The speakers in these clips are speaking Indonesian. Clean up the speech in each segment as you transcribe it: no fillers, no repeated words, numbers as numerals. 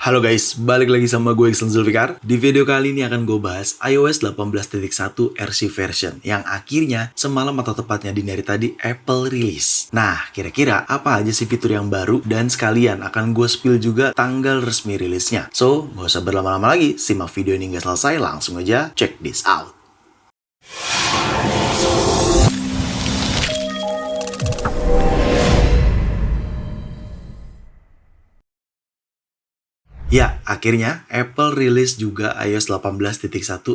Halo guys, balik lagi sama gue Iksan Zulfikar. Di video kali ini akan gue bahas iOS 18.1 RC version yang akhirnya semalam atau tepatnya dini hari tadi Apple rilis. Nah, kira-kira apa aja sih fitur yang baru dan sekalian akan gue spill juga tanggal resmi rilisnya. So, gak usah berlama-lama lagi, simak video ini hingga selesai, langsung aja check this out. Ya, akhirnya Apple rilis juga iOS 18.1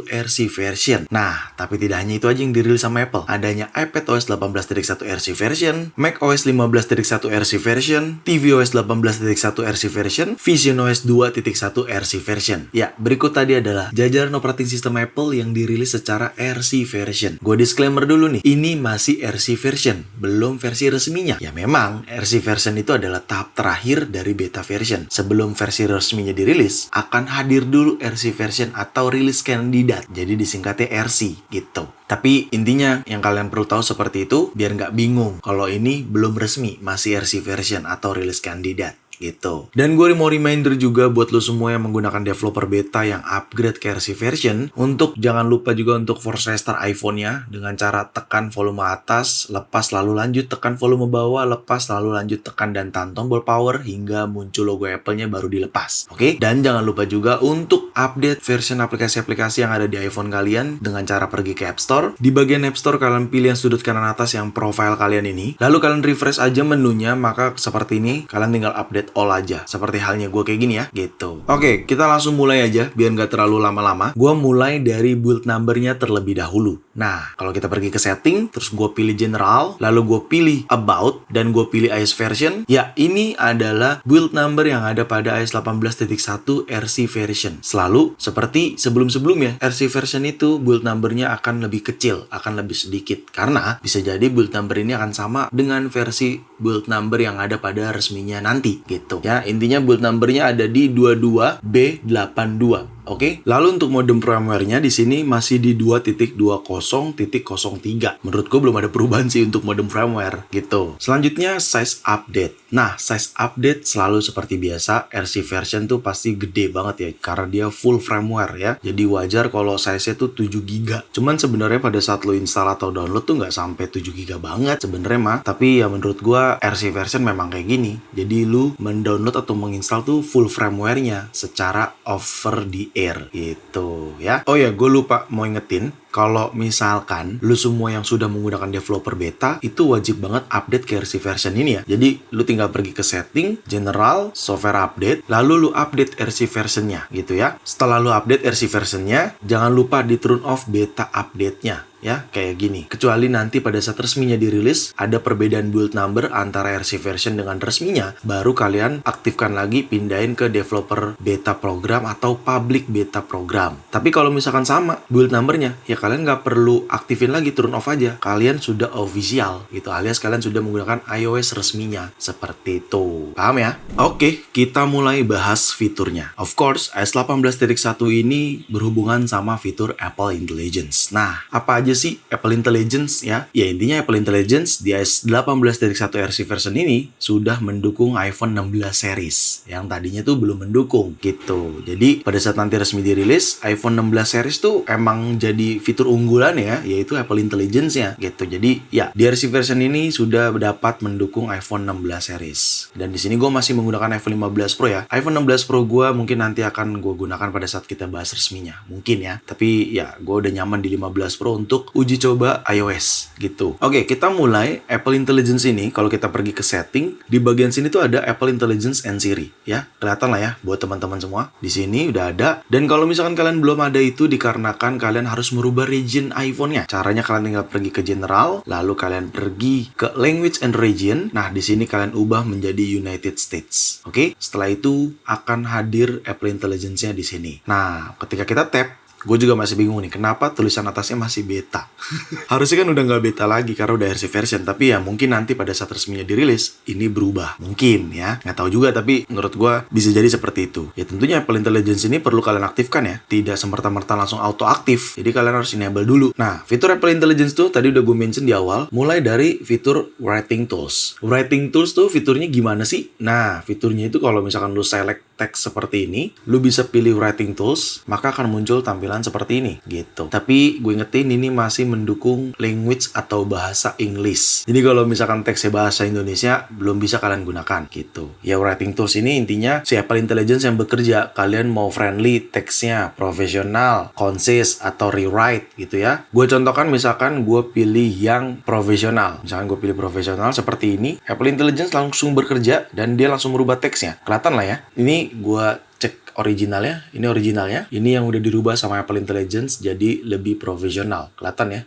RC version. Nah, tapi tidak hanya itu aja yang dirilis sama Apple. Adanya iPadOS 18.1 RC version, macOS 15.1 RC version, tvOS 18.1 RC version, visionOS 2.1 RC version. Ya, berikut tadi adalah jajaran operating system Apple yang dirilis secara RC version. Gue disclaimer dulu nih, ini masih RC version, belum versi resminya. Ya memang, RC version itu adalah tahap terakhir dari beta version. Sebelum versi resmi dirilis, akan hadir dulu RC version atau rilis kandidat. Jadi disingkatnya RC gitu. Tapi intinya yang kalian perlu tahu seperti itu biar nggak bingung kalau ini belum resmi, masih RC version atau rilis kandidat gitu. Dan gue mau reminder juga buat lo semua yang menggunakan developer beta yang upgrade ke RC version, untuk jangan lupa juga untuk force restart iPhone-nya dengan cara tekan volume atas, lepas lalu lanjut tekan volume bawah, lepas lalu lanjut tekan dan tahan tombol power hingga muncul logo Apple-nya baru dilepas. Oke? Dan jangan lupa juga untuk update version aplikasi-aplikasi yang ada di iPhone kalian dengan cara pergi ke App Store. Di bagian App Store kalian pilih yang sudut kanan atas yang profile kalian ini. Lalu kalian refresh aja menunya, maka seperti ini kalian tinggal update all aja, seperti halnya gue kayak gini ya, gitu. Oke, kita langsung mulai aja biar nggak terlalu lama-lama. Gue mulai dari build numbernya terlebih dahulu. Nah, kalau kita pergi ke setting, terus gue pilih general, lalu gue pilih about, dan gue pilih iOS version. Ya, ini adalah build number yang ada pada iOS 18.1 RC version. Selalu seperti sebelum-sebelumnya, RC version itu build numbernya akan lebih kecil, akan lebih sedikit, karena bisa jadi build number ini akan sama dengan versi build number yang ada pada resminya nanti, gitu. Ya, intinya build numbernya ada di 22B82. Oke, lalu untuk modem firmware-nya di sini masih di 2.20.03. Menurut gue belum ada perubahan sih untuk modem firmware gitu. Selanjutnya size update. Nah, size update selalu seperti biasa, RC version tuh pasti gede banget ya karena dia full firmware ya. Jadi wajar kalau size-nya tuh 7GB. Cuman sebenarnya pada saat lo install atau download tuh nggak sampai 7GB banget sebenarnya mah. Tapi ya menurut gue RC version memang kayak gini. Jadi lu mendownload atau menginstal tuh full firmware-nya secara over the air gitu ya. Oh ya, gue lupa mau ingetin, kalau misalkan lu semua yang sudah menggunakan developer beta itu wajib banget update ke RC version ini ya. Jadi lu tinggal pergi ke setting, general, software update, lalu lu update RC versionnya gitu ya. Setelah lu update RC versionnya, jangan lupa di turn off beta update-nya. Ya, kayak gini. Kecuali nanti pada saat resminya dirilis, ada perbedaan build number antara RC version dengan resminya, baru kalian aktifkan lagi, pindahin ke developer beta program atau public beta program. Tapi kalau misalkan sama build numbernya, ya kalian nggak perlu aktifin lagi, turn off aja. Kalian sudah official gitu, alias kalian sudah menggunakan iOS resminya. Seperti itu. Paham ya? Oke, kita mulai bahas fiturnya. Of course, iOS 18.1 ini berhubungan sama fitur Apple Intelligence. Nah, apa aja sih Apple Intelligence ya? Ya intinya Apple Intelligence di iOS 18.1 RC version ini sudah mendukung iPhone 16 series yang tadinya tuh belum mendukung gitu. Jadi pada saat nanti resmi dirilis, iPhone 16 series tuh emang jadi fitur unggulan ya, yaitu Apple Intelligence-nya gitu. Jadi ya di RC version ini sudah dapat mendukung iPhone 16 series. Dan di sini gue masih menggunakan iPhone 15 Pro ya. iPhone 16 Pro gue mungkin nanti akan gue gunakan pada saat kita bahas resminya, mungkin ya. Tapi ya gue udah nyaman di 15 Pro untuk uji coba iOS gitu. Oke, kita mulai Apple Intelligence ini. Kalau kita pergi ke setting, di bagian sini tuh ada Apple Intelligence and Siri ya. Kelihatan lah ya buat teman-teman semua. Di sini udah ada. Dan kalau misalkan kalian belum ada itu dikarenakan kalian harus merubah region iPhone-nya. Caranya kalian tinggal pergi ke general, lalu kalian pergi ke language and region. Nah, di sini kalian ubah menjadi United States. Oke, setelah itu akan hadir Apple Intelligence-nya di sini. Nah, ketika kita tap, gue juga masih bingung nih, kenapa tulisan atasnya masih beta? Harusnya kan udah nggak beta lagi karena udah RC version. Tapi ya mungkin nanti pada saat resminya dirilis, ini berubah. Mungkin ya, nggak tahu juga. Tapi menurut gue bisa jadi seperti itu. Ya tentunya Apple Intelligence ini perlu kalian aktifkan ya. Tidak semerta-merta langsung auto aktif. Jadi kalian harus enable dulu. Nah, fitur Apple Intelligence tuh tadi udah gue mention di awal. Mulai dari fitur Writing Tools. Writing Tools tuh fiturnya gimana sih? Nah, fiturnya itu kalau misalkan lu select teks seperti ini, lu bisa pilih writing tools, maka akan muncul tampilan seperti ini gitu. Tapi gue ingetin ini masih mendukung language atau bahasa Inggris. Jadi kalau misalkan teksnya bahasa Indonesia belum bisa kalian gunakan gitu. Ya writing tools ini intinya si Apple Intelligence yang bekerja. Kalian mau friendly teksnya, profesional, concise atau rewrite gitu ya. Gue contohkan misalkan gue pilih yang profesional. Misalkan gue pilih profesional seperti ini, Apple Intelligence langsung bekerja dan dia langsung merubah teksnya. Kelihatan lah ya. Ini gue cek originalnya, ini yang udah dirubah sama Apple Intelligence jadi lebih profesional. Kelihatan ya?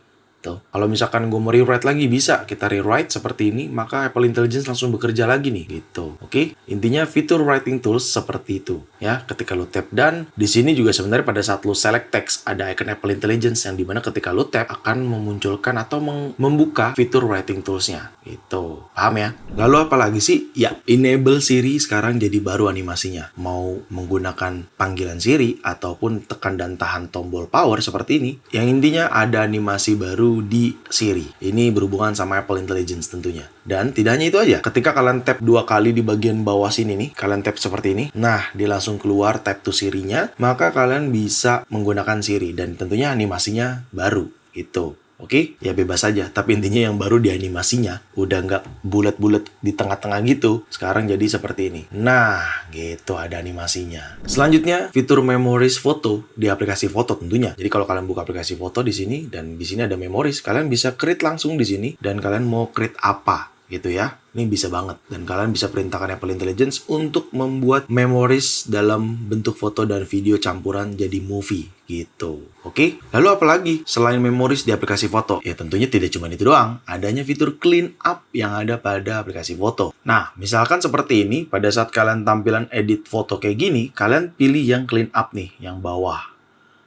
Tuh. Kalau misalkan gue mau rewrite lagi, bisa kita rewrite seperti ini, maka Apple Intelligence langsung bekerja lagi nih gitu. Oke? Intinya fitur writing tools seperti itu ya. Ketika lu tap dan di sini juga sebenarnya pada saat lu select text ada icon Apple Intelligence yang dimana ketika lu tap akan memunculkan atau membuka fitur writing toolsnya gitu. Paham ya? Lalu apa lagi sih? Ya, enable Siri sekarang jadi baru animasinya. Mau menggunakan panggilan Siri ataupun tekan dan tahan tombol power seperti ini, yang intinya ada animasi baru di Siri. Ini berhubungan sama Apple Intelligence tentunya. Dan tidak hanya itu aja, ketika kalian tap 2 kali di bagian bawah sini nih, kalian tap seperti ini, nah dia langsung keluar tap to Siri-nya, maka kalian bisa menggunakan Siri dan tentunya animasinya baru gitu. Oke, ya bebas aja. Tapi intinya yang baru di animasinya udah nggak bulat-bulat di tengah-tengah gitu. Sekarang jadi seperti ini. Nah, gitu ada animasinya. Selanjutnya, fitur memories foto di aplikasi foto tentunya. Jadi kalau kalian buka aplikasi foto di sini dan di sini ada memories, kalian bisa create langsung di sini dan kalian mau create apa gitu ya. Ini bisa banget. Dan kalian bisa perintahkan Apple Intelligence untuk membuat memories dalam bentuk foto dan video campuran jadi movie gitu. Oke? Lalu apa lagi selain memories di aplikasi foto? Ya tentunya tidak cuma itu doang. Adanya fitur clean up yang ada pada aplikasi foto. Nah, misalkan seperti ini, pada saat kalian tampilan edit foto kayak gini, kalian pilih yang clean up nih, yang bawah.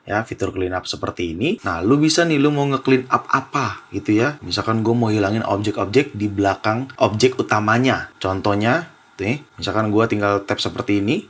Ya, fitur clean up seperti ini. Nah, lu bisa nih, lu mau nge-clean up apa gitu ya. Misalkan gue mau hilangin objek-objek di belakang objek utamanya. Contohnya, nih, misalkan gue tinggal tap seperti ini,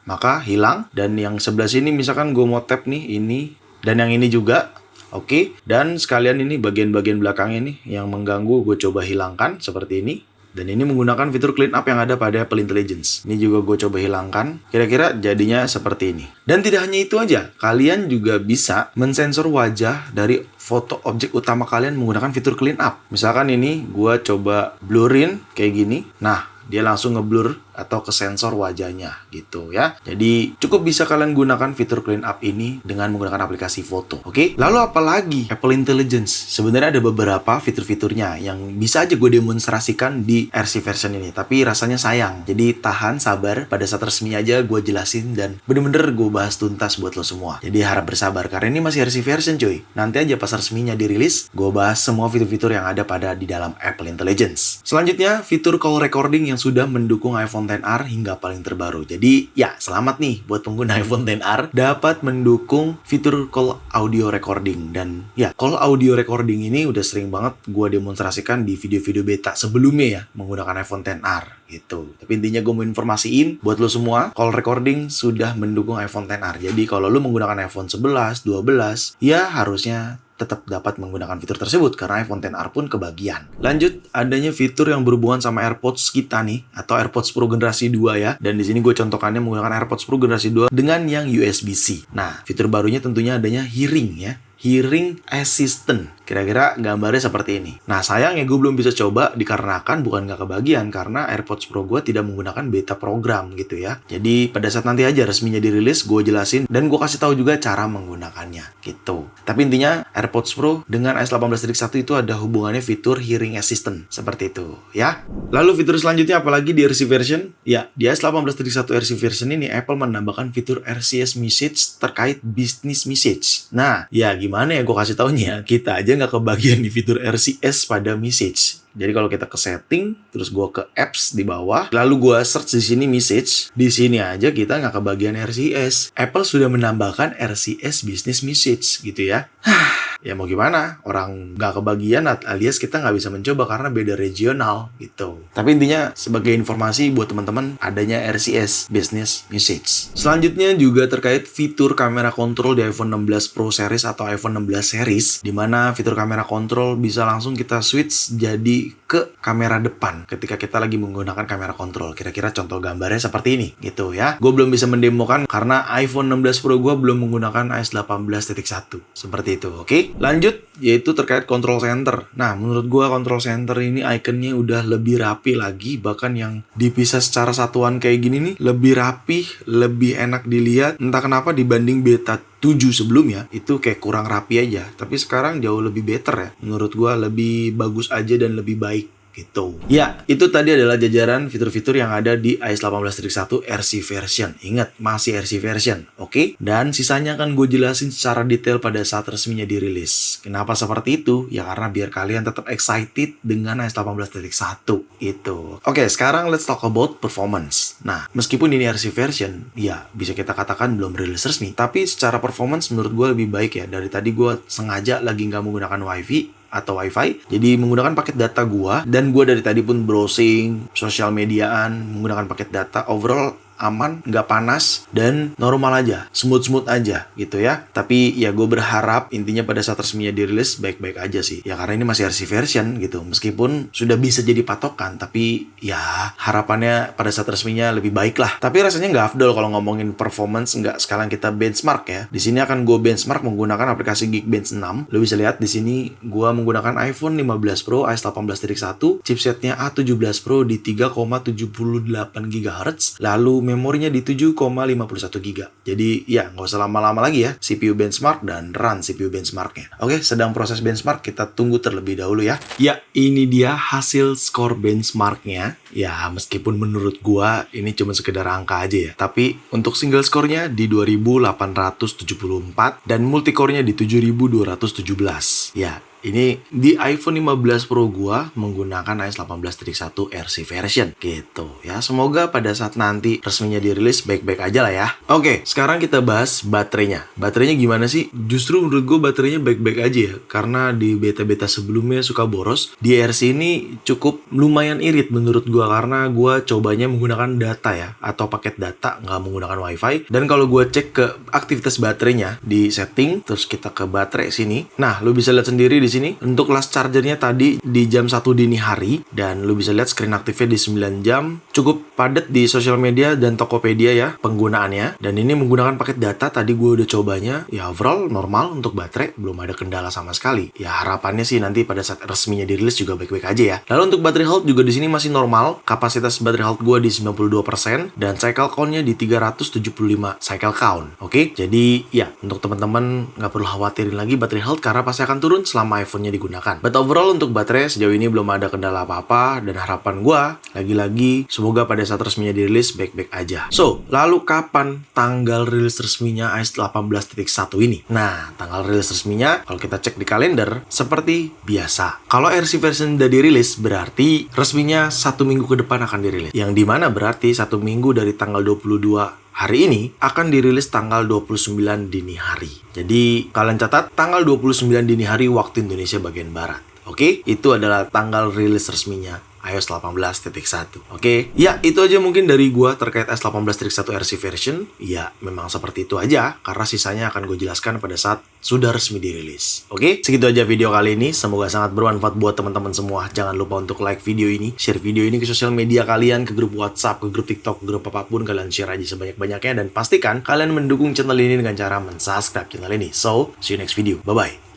maka hilang. Dan yang sebelah sini misalkan gue mau tap nih, ini, dan yang ini juga. Oke, dan sekalian ini bagian-bagian belakangnya nih yang mengganggu gue coba hilangkan seperti ini. Dan ini menggunakan fitur clean up yang ada pada Apple Intelligence. Ini juga gue coba hilangkan. Kira-kira jadinya seperti ini. Dan tidak hanya itu aja. Kalian juga bisa mensensor wajah dari foto objek utama kalian menggunakan fitur clean up. Misalkan ini gue coba blurin kayak gini. Nah, dia langsung ngeblur atau ke sensor wajahnya gitu ya. Jadi cukup bisa kalian gunakan fitur clean up ini dengan menggunakan aplikasi foto. Oke? Lalu apalagi Apple Intelligence? Sebenarnya ada beberapa fitur-fiturnya yang bisa aja gue demonstrasikan di RC version ini, tapi rasanya sayang. Jadi tahan, sabar, pada saat resmi aja gue jelasin dan bener-bener gue bahas tuntas buat lo semua. Jadi harap bersabar karena ini masih RC version cuy. Nanti aja pas resminya dirilis, gue bahas semua fitur-fitur yang ada pada di dalam Apple Intelligence. Selanjutnya, fitur call recording yang sudah mendukung iPhone XR hingga paling terbaru. Jadi ya selamat nih buat pengguna iPhone XR dapat mendukung fitur call audio recording. Dan ya call audio recording ini udah sering banget gue demonstrasikan di video-video beta sebelumnya ya menggunakan iPhone XR gitu. Tapi intinya gue mau informasiin buat lo semua, call recording sudah mendukung iPhone XR. Jadi kalau lo menggunakan iPhone 11, 12 ya harusnya tetap dapat menggunakan fitur tersebut karena iPhone XR pun kebagian. Lanjut, adanya fitur yang berhubungan sama AirPods kita nih atau AirPods Pro generasi 2 ya. Dan di sini gue contohkannya menggunakan AirPods Pro generasi 2 dengan yang USB-C. Nah, fitur barunya tentunya adanya hearing ya. Hearing Assistant. Kira-kira gambarnya seperti ini. Nah, sayangnya gue belum bisa coba dikarenakan bukan nggak kebagian karena AirPods Pro gue tidak menggunakan beta program gitu ya. Jadi pada saat nanti aja resminya dirilis, gue jelasin dan gue kasih tahu juga cara menggunakannya gitu. Tapi intinya AirPods Pro dengan iOS 18.1 itu ada hubungannya fitur Hearing Assistant seperti itu ya. Lalu fitur selanjutnya apalagi di RC version? Ya, di iOS 18.1 RC version ini Apple menambahkan fitur RCS Message terkait business message. Nah, ya gimana ya gue kasih taunya? Kita aja nggak kebagian di fitur RCS pada message. Jadi kalau kita ke setting, terus gue ke apps di bawah, lalu gue search di sini message, di sini aja kita nggak kebagian RCS. Apple sudah menambahkan RCS business message gitu ya. ya mau gimana, orang nggak kebagian alias kita nggak bisa mencoba karena beda regional gitu. Tapi intinya sebagai informasi buat teman-teman, adanya RCS, Business Message. Selanjutnya juga terkait fitur kamera kontrol di iPhone 16 Pro Series atau iPhone 16 Series, dimana fitur kamera kontrol bisa langsung kita switch jadi ke kamera depan ketika kita lagi menggunakan kamera kontrol. Kira-kira contoh gambarnya seperti ini gitu ya. Gue belum bisa mendemokan karena iPhone 16 Pro gue belum menggunakan iOS 18.1 seperti itu. Oke, lanjut yaitu terkait control center. Nah, menurut gue control center ini ikonnya udah lebih rapi lagi, bahkan yang dipisah secara satuan kayak gini nih lebih rapi, lebih enak dilihat. Entah kenapa dibanding beta 7 sebelumnya itu kayak kurang rapi aja, tapi sekarang jauh lebih better ya. Menurut gua lebih bagus aja dan lebih baik gitu. Ya, itu tadi adalah jajaran fitur-fitur yang ada di iOS 18.1 RC version. Ingat, masih RC version, oke? Dan sisanya akan gue jelasin secara detail pada saat resminya dirilis. Kenapa seperti itu? Ya karena biar kalian tetap excited dengan iOS 18.1 itu. Oke, sekarang let's talk about performance. Nah, meskipun ini RC version, ya bisa kita katakan belum rilis resmi, tapi secara performance menurut gue lebih baik ya. Dari tadi gue sengaja lagi nggak menggunakan Wi-Fi, jadi menggunakan paket data gua, dan gua dari tadi pun browsing sosial mediaan menggunakan paket data. Overall aman, nggak panas, dan normal aja, smooth aja gitu ya. Tapi ya gue berharap intinya pada saat resminya dirilis baik-baik aja sih ya, karena ini masih RC version gitu. Meskipun sudah bisa jadi patokan, tapi ya harapannya pada saat resminya lebih baik lah. Tapi rasanya nggak afdol kalau ngomongin performance, nggak sekalian kita benchmark ya. Di sini akan gue benchmark menggunakan aplikasi Geekbench 6. Lo bisa lihat di sini gue menggunakan iPhone 15 Pro iOS 18.1, chipsetnya A17 Pro di 3,78 GHz, lalu memorinya di 7,51 GB. Jadi ya nggak usah lama-lama lagi ya, CPU benchmark dan run CPU benchmarknya. Oke, sedang proses benchmark, kita tunggu terlebih dahulu ya. Ya, ini dia hasil skor benchmarknya. Ya, meskipun menurut gua ini cuma sekedar angka aja ya, tapi untuk single skornya di 2874 dan multicore-nya di 7217. Ya, ini di iPhone 15 Pro gua menggunakan iOS 18.1 RC version gitu ya. Semoga pada saat nanti resminya dirilis baik-baik aja lah ya. Oke, sekarang kita bahas baterainya. Baterainya gimana sih? Justru menurut gua baterainya baik-baik aja ya, karena di beta-beta sebelumnya suka boros. Di RC ini cukup lumayan irit menurut gua, karena gua cobanya menggunakan data ya, atau paket data, nggak menggunakan Wi-Fi. Dan kalau gua cek ke aktivitas baterainya di setting, terus kita ke baterai sini. Nah, lu bisa lihat sendiri di sini untuk last chargernya tadi di jam 1 dini hari, dan lu bisa lihat screen aktifnya di 9 jam. Cukup padat di sosial media dan Tokopedia ya penggunaannya, dan ini menggunakan paket data. Tadi gue udah cobanya, ya overall normal untuk baterai, belum ada kendala sama sekali. Ya harapannya sih nanti pada saat resminya dirilis juga baik-baik aja ya. Lalu untuk baterai health juga di sini masih normal. Kapasitas baterai health gue di 92% dan cycle count-nya di 375 cycle count. Oke, jadi ya untuk teman-teman nggak perlu khawatirin lagi baterai health karena pasti akan turun selama iPhone-nya digunakan. But overall untuk baterai sejauh ini belum ada kendala apa-apa, dan harapan gua lagi-lagi semoga pada saat resminya dirilis baik-baik aja. So, lalu kapan tanggal rilis resminya iOS 18.1 ini? Nah, tanggal rilis resminya kalau kita cek di kalender seperti biasa. Kalau RC version udah dirilis berarti resminya 1 minggu ke depan akan dirilis. Yang dimana berarti 1 minggu dari tanggal 22 hari ini akan dirilis tanggal 29 dini hari. Jadi kalian catat tanggal 29 dini hari waktu Indonesia bagian barat. Oke, itu adalah tanggal rilis resminya iOS 18.1. Oke, ya itu aja mungkin dari gua terkait iOS 18.1 RC version. Ya memang seperti itu aja, karena sisanya akan gue jelaskan pada saat sudah resmi dirilis. Oke, segitu aja video kali ini. Semoga sangat bermanfaat buat teman-teman semua. Jangan lupa untuk like video ini, share video ini ke sosial media kalian, ke grup WhatsApp, ke grup TikTok, ke grup apapun. Kalian share aja sebanyak-banyaknya, dan pastikan kalian mendukung channel ini dengan cara mensubscribe channel ini. So, see you next video. Bye-bye.